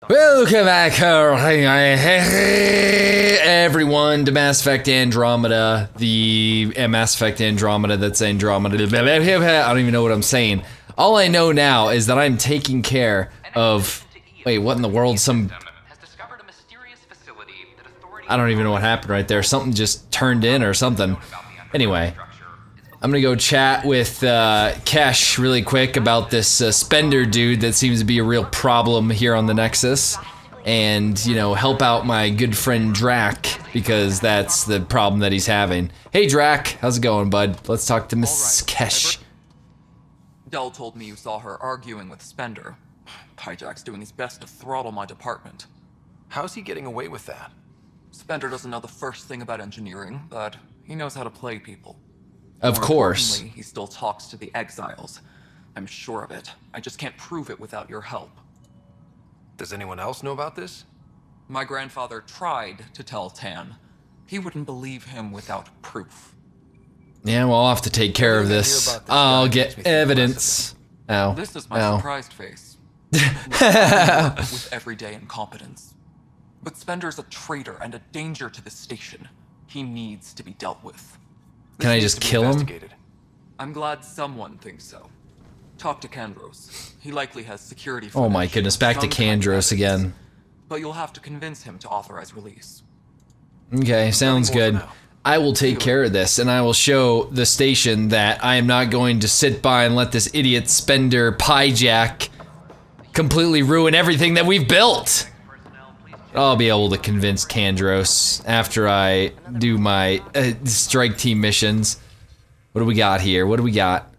Welcome back, everyone, to Mass Effect Andromeda, the Mass Effect Andromeda that's Andromeda. I don't even know what I'm saying. All I know now is that I'm taking care of... Wait, what in the world? I don't even know what happened right there. Something just turned in or something. Anyway, I'm gonna go chat with Kesh really quick about this Spender dude that seems to be a real problem here on the Nexus. And, you know, help out my good friend Drac, because that's the problem that he's having. Hey Drac, how's it going, bud? Let's talk to Miss Kesh. Dell told me you saw her arguing with Spender. Pyjack's doing his best to throttle my department. How's he getting away with that? Spender doesn't know the first thing about engineering, but he knows how to play people. Of course. He still talks to the exiles. I'm sure of it. I just can't prove it without your help. Does anyone else know about this? My grandfather tried to tell Tan. He wouldn't believe him without proof. Yeah, well, I'll have to take care of this. I'll get evidence. Ow. This is my surprised face. With everyday incompetence. But Spender's a traitor and a danger to the station. He needs to be dealt with. Can I just kill him? I'm glad someone thinks so. Talk to Kandros. He likely has security. Oh my goodness, back to Kandros again. But you'll have to convince him to authorize release. Okay, sounds good. I will take care of this, and I will show the station that I am not going to sit by and let this idiot Spender Pyjack completely ruin everything that we've built. I'll be able to convince Kandros after I do my strike team missions. What do we got here? What do we got?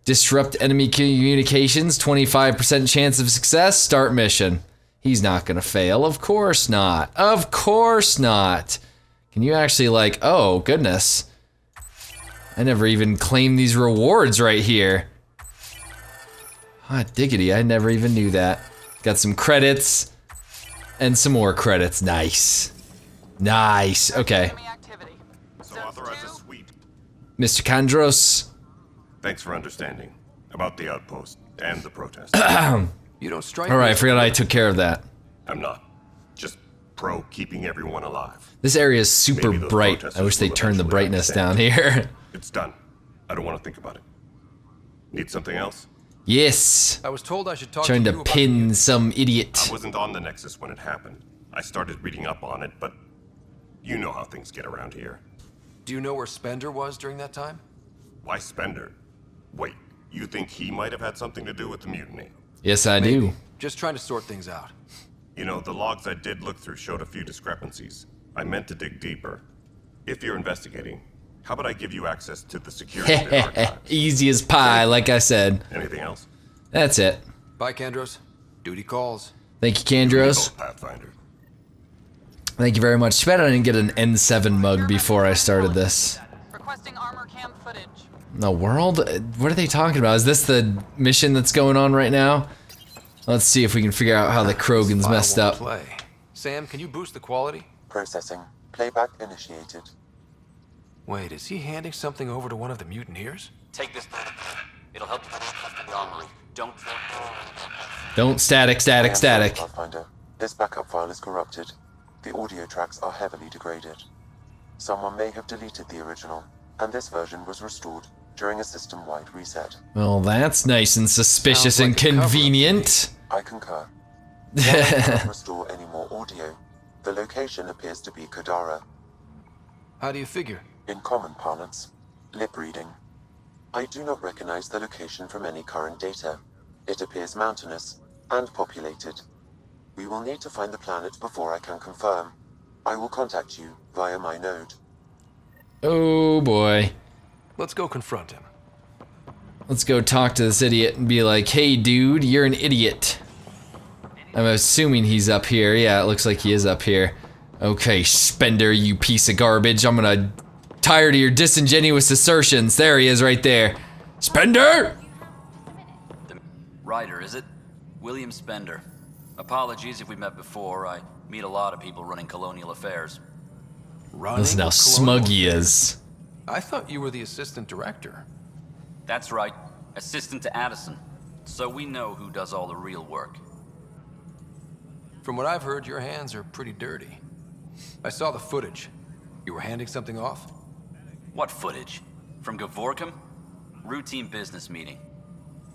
Disrupt enemy communications, 25% chance of success, start mission. He's not gonna fail, of course not. Of course not. Can you actually like, oh goodness. I never even claimed these rewards right here. Hot diggity, I never even knew that. Got some credits. And some more credits, nice. Nice, okay. So authorize a sweep. Mr. Kandros. Thanks for understanding about the outpost and the protest. You don't strike. Alright, I forgot I took care of that. I'm not. Just pro keeping everyone alive. This area is super bright. I wish they turned the brightness down here. It's done. I don't want to think about it. Need something else? Yes. I was told I should talk Trying to pin some idiot. I wasn't on the Nexus when it happened. I started reading up on it, but you know how things get around here. Do you know where Spender was during that time? Why Spender? Wait, you think he might have had something to do with the mutiny? Yes, I do. Just trying to sort things out. You know, the logs I did look through showed a few discrepancies. I meant to dig deeper. If you're investigating, how about I give you access to the security archives? Easy as pie, like I said. Anything else? That's it. Bye, Kandros. Duty calls. Thank you, Kandros. Pathfinder. Thank you very much. Too bad I didn't get an N7 mug before I started this. Requesting armor cam footage. The world? What are they talking about? Is this the mission that's going on right now? Let's see if we can figure out how the Krogan's messed up. Play. Sam, can you boost the quality? Processing. Playback initiated. Wait, is he handing something over to one of the mutineers? Take this. It'll help you the armory. Don't static. Pathfinder. This backup file is corrupted. The audio tracks are heavily degraded. Someone may have deleted the original, and this version was restored during a system-wide reset. Well, that's nice and suspicious and convenient. I concur. While I cannot restore any more audio, the location appears to be Kadara. How do you figure? In common parlance, lip reading. I do not recognize the location from any current data. It appears mountainous and populated. We will need to find the planet before I can confirm. I will contact you via my node. Oh boy. Let's go confront him. Let's go talk to this idiot and be like, hey dude, you're an idiot. I'm assuming he's up here. Yeah, it looks like he is up here. Okay, Spender, you piece of garbage. I'm gonna tired of your disingenuous assertions. There he is right there. Spender! Ryder, is it? William Spender. Apologies if we met before. I meet a lot of people running colonial affairs. Listen how smug he is. I thought you were the assistant director. That's right. Assistant to Addison. So we know who does all the real work. From what I've heard, your hands are pretty dirty. I saw the footage. You were handing something off? What footage? From Gavorkum? Routine business meeting.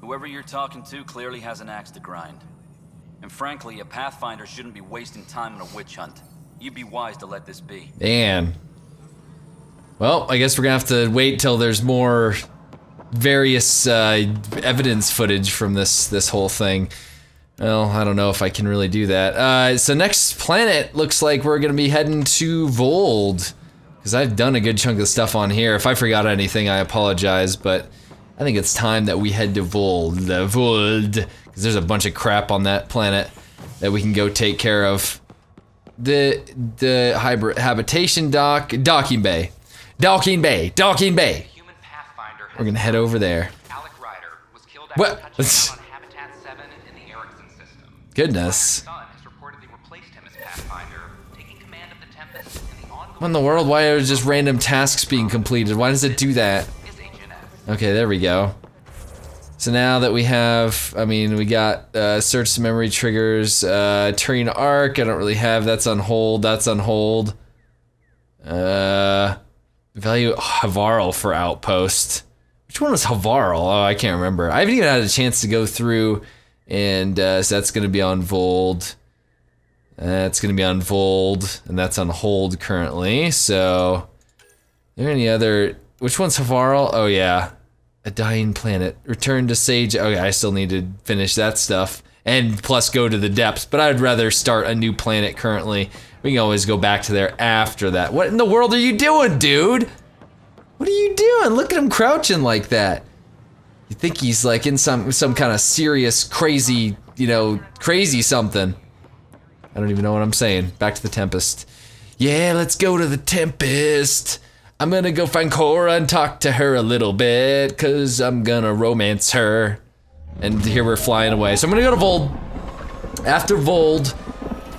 Whoever you're talking to clearly has an axe to grind. And frankly, a Pathfinder shouldn't be wasting time on a witch hunt. You'd be wise to let this be. Man. Well, I guess we're gonna have to wait till there's more various evidence footage from this whole thing. Well, I don't know if I can really do that. So next planet looks like we're gonna be heading to Vold. Because I've done a good chunk of stuff on here. If I forgot anything, I apologize, but I think it's time that we head to Vold. Vold. Because there's a bunch of crap on that planet that we can go take care of. The hybrid habitation docking bay. Docking bay. Human Pathfinder. We're gonna head over there. Alec Ryder was killed after What? touching down on Habitat 7 in the Erickson system. Goodness. Ryder's son has reportedly replaced him as Pathfinder, taking command of the Tempest in the ongoing What in the world? Why are just random tasks being completed? Why does it do that? is HNS. Okay, there we go. So now that we have, I mean, we got search the memory triggers, Turing Arc, I don't really have, that's on hold, value Havarl for outpost. Which one was Havarl? Oh, I can't remember. I haven't even had a chance to go through, and so that's gonna be on Vold. That's gonna be on Vold, and that's on hold currently, so. Are there any other, which one's Havarl? Oh yeah. A dying planet. Return to Sage. Okay, I still need to finish that stuff. And plus go to the depths, but I'd rather start a new planet currently. We can always go back to there after that. What in the world are you doing, dude? What are you doing? Look at him crouching like that. You think he's like in some kind of serious, crazy, you know, crazy something. I don't even know what I'm saying. Back to the Tempest. Yeah, let's go to the Tempest. I'm gonna go find Cora and talk to her a little bit, cause I'm gonna romance her. And here we're flying away. So I'm gonna go to Vold. After Vold,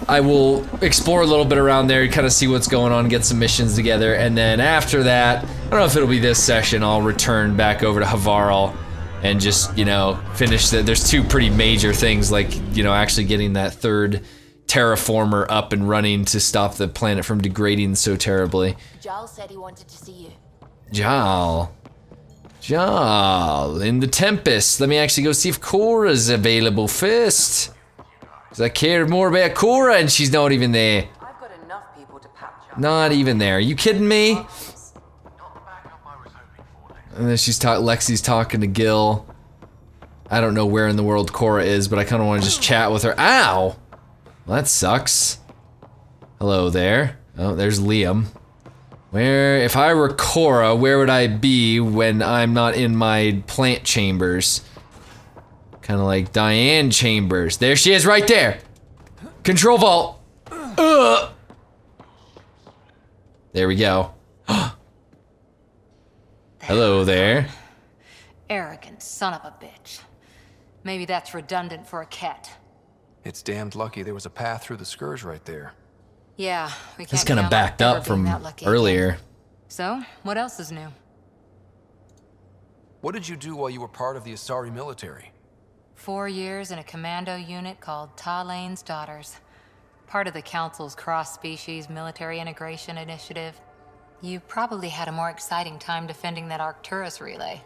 I will explore a little bit around there, kind of see what's going on, get some missions together, and then after that, I don't know if it'll be this session, I'll return back over to Havarl and just, you know, finish the, there's two pretty major things, like, you know, actually getting that third terraformer up and running to stop the planet from degrading so terribly. Jal said he wanted to see you. Jal in the Tempest. Let me actually go see if Cora's available first. Cause I care more about Cora and she's not even there. I've got enough people to patch up. Not even there. Are you kidding me? Not the backup I was hoping for. And then Lexi's talking to Gil. I don't know where in the world Cora is, but I kinda wanna just chat with her. Ow! Well, that sucks. Hello there. Oh, there's Liam. Where, if I were Cora, where would I be when I'm not in my plant chambers? Kind of like Diane Chambers. There she is, right there. Control vault. There we go. Hello there. Arrogant son of a bitch. Maybe that's redundant for a cat. It's damned lucky there was a path through the Scourge right there. Yeah, we can't It's kind of count on backed ever up being from that lucky earlier. again. So, what else is new? What did you do while you were part of the Asari military? 4 years in a commando unit called Talane's Daughters. Part of the Council's cross-species military integration initiative. You probably had a more exciting time defending that Arcturus relay.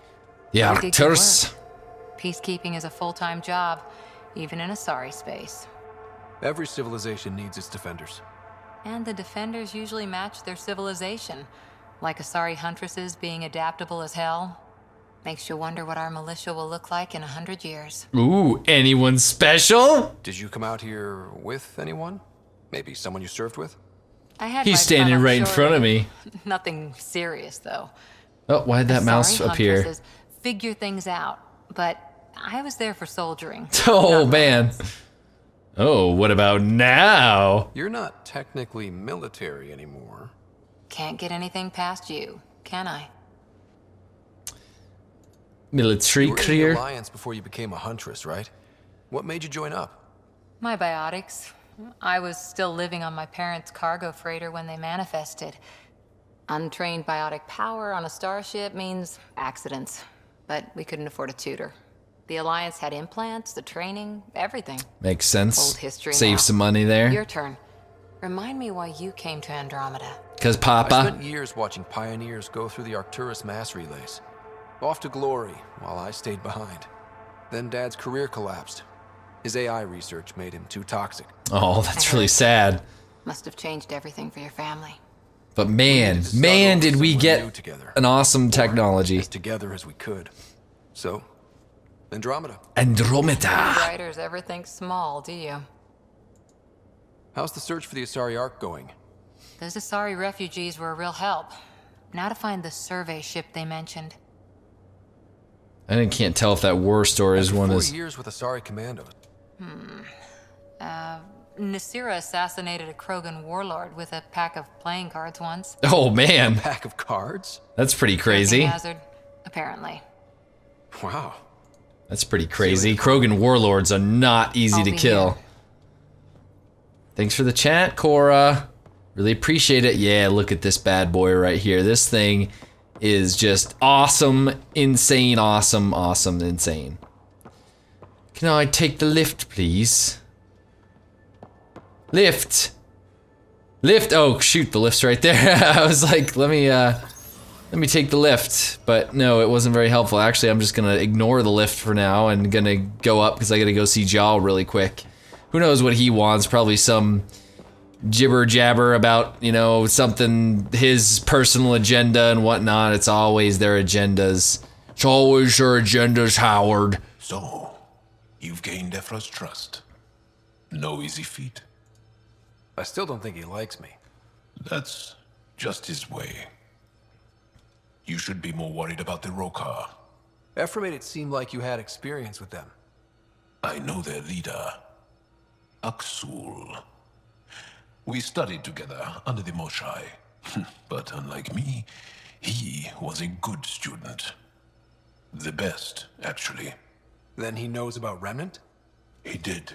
Yeah, We did good Arcturus. work. Peacekeeping is a full-time job, even in Asari space. Every civilization needs its defenders. And the defenders usually match their civilization, like Asari huntresses being adaptable as hell. Makes you wonder what our militia will look like in 100 years. Ooh, anyone special? Did you come out here with anyone? Maybe someone you served with? I had He's my fun standing on right in shore front of leave. me. Nothing serious, though. Oh, why'd that mouse Asari appear? huntresses figure things out, but I was there for soldiering. Oh, not man. romance. Oh, what about now? You're not technically military anymore. Can't get anything past you, can I? Military You were in the career? Alliance before you became a huntress, right? What made you join up? My biotics. I was still living on my parents' cargo freighter when they manifested. Untrained biotic power on a starship means accidents, but we couldn't afford a tutor. The Alliance had implants, the training, everything. Makes sense. Old history Save now. some money there. Your turn. Remind me why you came to Andromeda. Because I Papa. spent years watching pioneers go through the Arcturus mass relays. Off to glory, while I stayed behind. Then Dad's career collapsed. His AI research made him too toxic. Oh, that's really sad. Must have changed everything for your family. But man, did we get an awesome technology. As together as we could. So, Andromeda. Andromeda. Writers ever think small, do you? How's the search for the Asari Ark going? Those Asari refugees were a real help. Now to find the survey ship they mentioned. I can't tell if that war story is one 4 is. years with Asari commandos. Nasira assassinated a Krogan warlord with a pack of playing cards once. Oh man, Pack of cards? that's pretty crazy. Hazard, apparently. Wow. That's pretty crazy. Krogan warlords are not easy I'll to be kill. here. Thanks for the chat, Cora. Really appreciate it. Yeah, look at this bad boy right here. This thing is just awesome, insane, awesome, awesome, insane. Can I take the lift, please? Lift! Lift! Oh, shoot, the lift's right there. I was like, let me take the lift. But no, it wasn't very helpful. Actually, I'm just gonna ignore the lift for now and gonna go up because I gotta go see Jaw really quick. Who knows what he wants? Probably some jibber jabber about, you know, something, his personal agenda and whatnot. It's always their agendas. It's always their agendas, Howard. So, you've gained Ephra's trust. No easy feat. I still don't think he likes me. That's just his way. You should be more worried about the Rokar. Ephra made it seem like you had experience with them. I know their leader, Aksul. We studied together under the Moshai. But unlike me, he was a good student. The best, actually. Then he knows about Remnant? He did.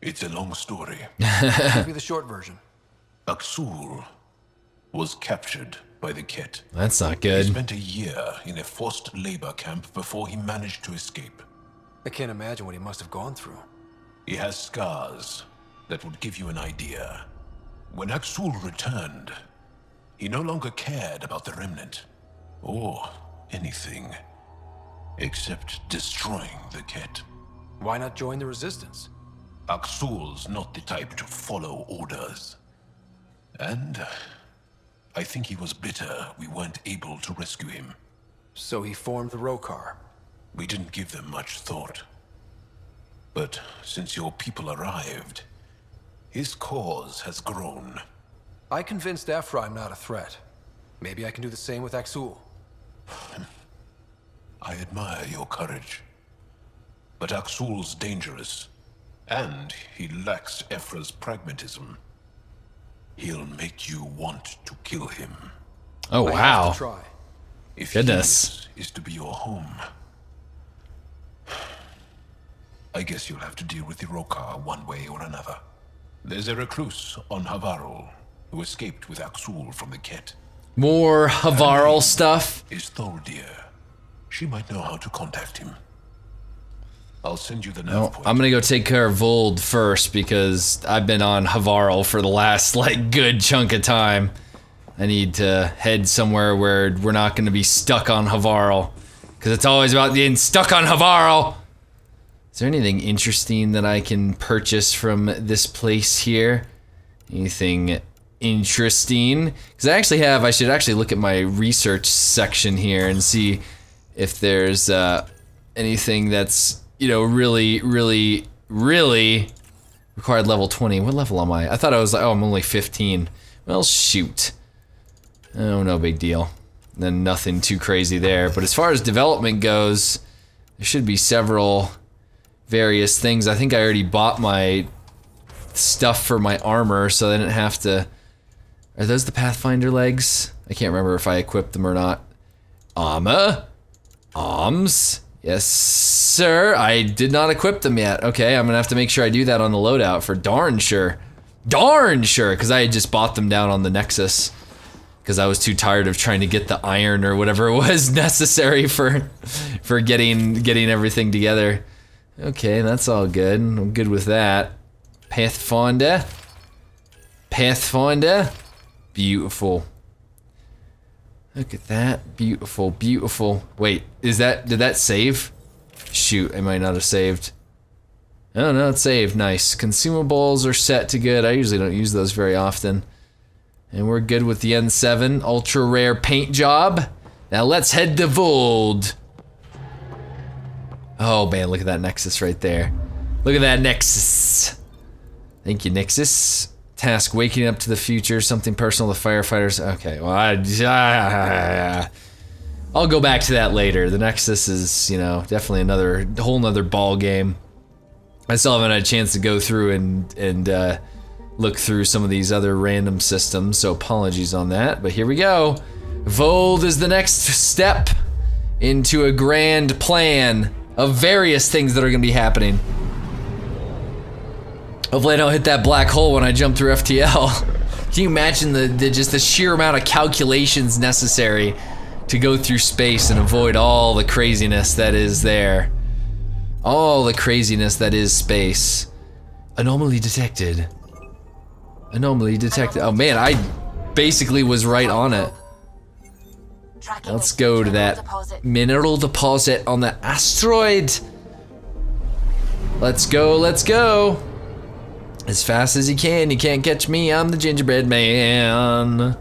It's a long story. Give me the short version. Aksul was captured by the Ket. That's not He good. spent a year in a forced labor camp before he managed to escape. I can't imagine what he must have gone through. He has scars that would give you an idea. When Aksul returned, he no longer cared about the Remnant, or anything, except destroying the Ket. Why not join the Resistance? Aksul's not the type to follow orders. And I think he was bitter we weren't able to rescue him. So he formed the Rokar. We didn't give them much thought. But since your people arrived, his cause has grown. I convinced Ephra I'm not a threat. Maybe I can do the same with Aksul. I admire your courage. But Aksul's dangerous, and he lacks Ephra's pragmatism. He'll make you want to kill him. Oh, I wow. have to try. If Goodness. his is to be your home, I guess you'll have to deal with the Rokar one way or another. There's a recluse on Havarl who escaped with Aksul from the Ket. More Havarl stuff? Is Thordir. She might know how to contact him. I'll send you the nav No, point. I'm gonna go take care of Vold first because I've been on Havarl for the last, like, good chunk of time. I need to head somewhere where we're not gonna be stuck on Havarl. Because it's always about being stuck on Havarl! Is there anything interesting that I can purchase from this place here? Anything interesting? Because I should actually look at my research section here and see if there's anything that's, you know, really required level 20. What level am I? I thought I was like, oh, I'm only 15. Well, shoot. Oh, no big deal. Then nothing too crazy there. But as far as development goes, there should be several various things. I think I already bought my stuff for my armor, so I didn't have to... Are those the Pathfinder legs? I can't remember if I equipped them or not. Armor? Arms? Yes, sir. I did not equip them yet. Okay, I'm gonna have to make sure I do that on the loadout for darn sure. Darn sure, because I had just bought them down on the Nexus. because I was too tired of trying to get the iron or whatever it was necessary for getting everything together. Okay, that's all good. I'm good with that. Pathfinder. Pathfinder. Beautiful. Look at that. Beautiful, beautiful. Wait, did that save? Shoot, I might not have saved. Oh no, it's saved. Nice. Consumables are set to good. I usually don't use those very often. And we're good with the N7 ultra rare paint job. Now let's head to Vold. Oh man, look at that Nexus right there. Look at that Nexus. Thank you, Nexus. Task: waking up to the future. Something personal to firefighters. Okay, well I'll go back to that later. The Nexus is, you know, definitely another whole nother ball game. I still haven't had a chance to go through and look through some of these other random systems, so apologies on that. But here we go. Vold is the next step into a grand plan of various things that are gonna be happening. Hopefully I don't hit that black hole when I jump through FTL. Can you imagine just the sheer amount of calculations necessary to go through space and avoid all the craziness that is there? All the craziness that is space. Anomaly detected. Anomaly detected. Oh man, I basically was right on it. Let's go to that mineral deposit on the asteroid. Let's go, let's go. As fast as you can. You can't catch me, I'm the gingerbread man.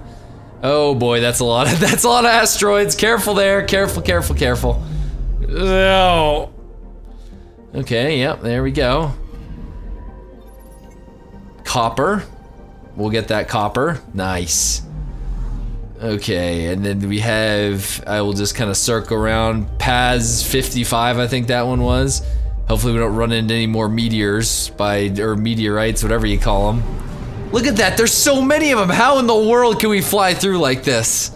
Oh boy, that's a lot of asteroids. Careful there, careful, careful, careful. Oh. Okay, yep, there we go. Copper. We'll get that copper. Nice. Okay, and then we have, I will just kind of circle around. Paz 55, I think that one was. Hopefully we don't run into any more meteors or meteorites, whatever you call them. Look at that, there's so many of them. How in the world can we fly through like this?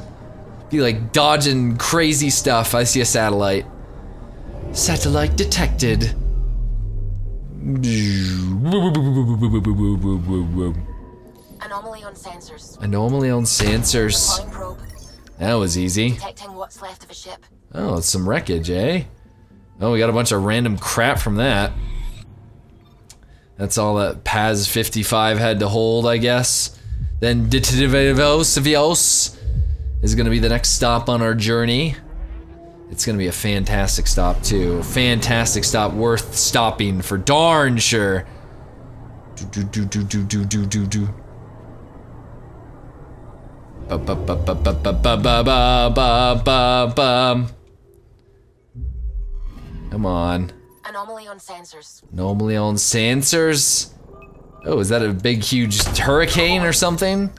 Be like dodging crazy stuff. I see a satellite. Satellite detected. Anomaly on sensors. Anomaly on sensors. Deploying probe. That was easy. Detecting what's left of a ship. Oh, it's some wreckage, eh? Oh, we got a bunch of random crap from that. That's all that Paz 55 had to hold, I guess. Then Ditivos is gonna be the next stop on our journey. It's gonna be a fantastic stop too. Fantastic stop, worth stopping for darn sure. Come on. Anomaly on sensors. Anomaly on sensors. Oh, is that a big, huge hurricane or something?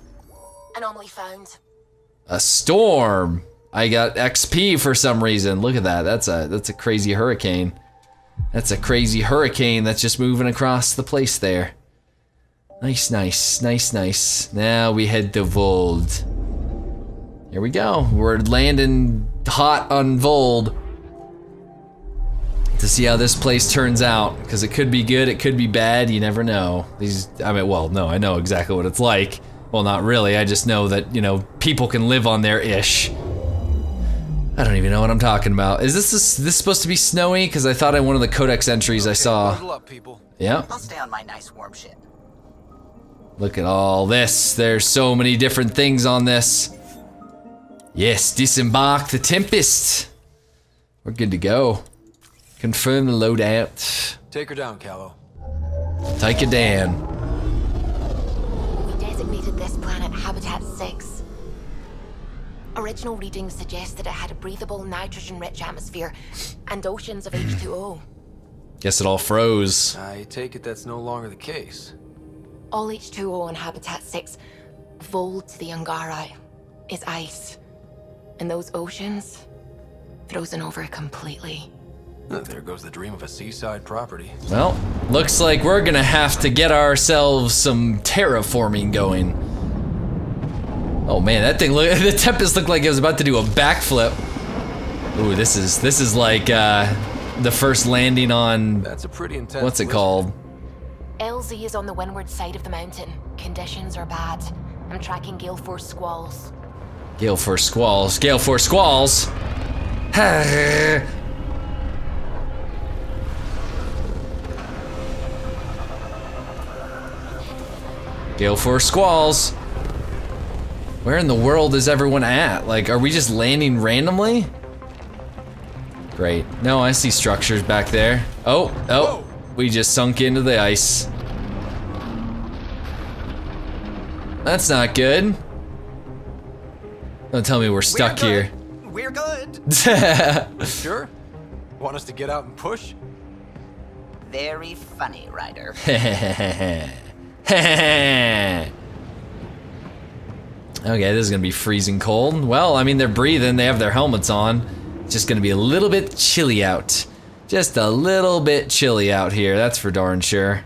Anomaly found. A storm. I got XP for some reason. Look at that. That's a crazy hurricane. That's a crazy hurricane that's just moving across the place there. Nice, nice, nice, nice. Now we head to Vold. Here we go. We're landing hot on Vold. To see how this place turns out, because it could be good, it could be bad, you never know. Well, no, I know exactly what it's like. Well, not really, I just know that, you know, people can live on there ish. I don't even know what I'm talking about. Is this supposed to be snowy? Because I thought in one of the codex entries I saw. Up, people. Yeah. I'll stay on my nice warm ship. Look at all this. There's so many different things on this. Yes, disembark the Tempest. We're good to go. Confirm the loadout. Take her down, Callow. Take it down. We designated this planet Habitat 6. Original readings suggested it had a breathable, nitrogen-rich atmosphere and oceans of H2O. Guess it all froze. I take it that's no longer the case. All H2O on Habitat 6, Vold to the Angara, is ice. And those oceans, frozen over completely. There goes the dream of a seaside property. Well, looks like we're gonna have to get ourselves some terraforming going. Oh man, that thing the Tempest looked like it was about to do a backflip. Ooh, this is like the first landing on. That's a pretty intense. What's it called? LZ is on the windward side of the mountain. Conditions are bad. I'm tracking gale force squalls. Gale Force squalls. Gale Force squalls. Gale Force squalls. Where in the world is everyone at? Like, are we just landing randomly? Great. No, I see structures back there. Oh, oh, we just sunk into the ice. That's not good. Don't tell me we're stuck here. We're good. Sure? Want us to get out and push? Very funny, Ryder. Okay, this is gonna be freezing cold. Well, I mean, they're breathing, they have their helmets on. It's just gonna be a little bit chilly out. Just a little bit chilly out here, that's for darn sure.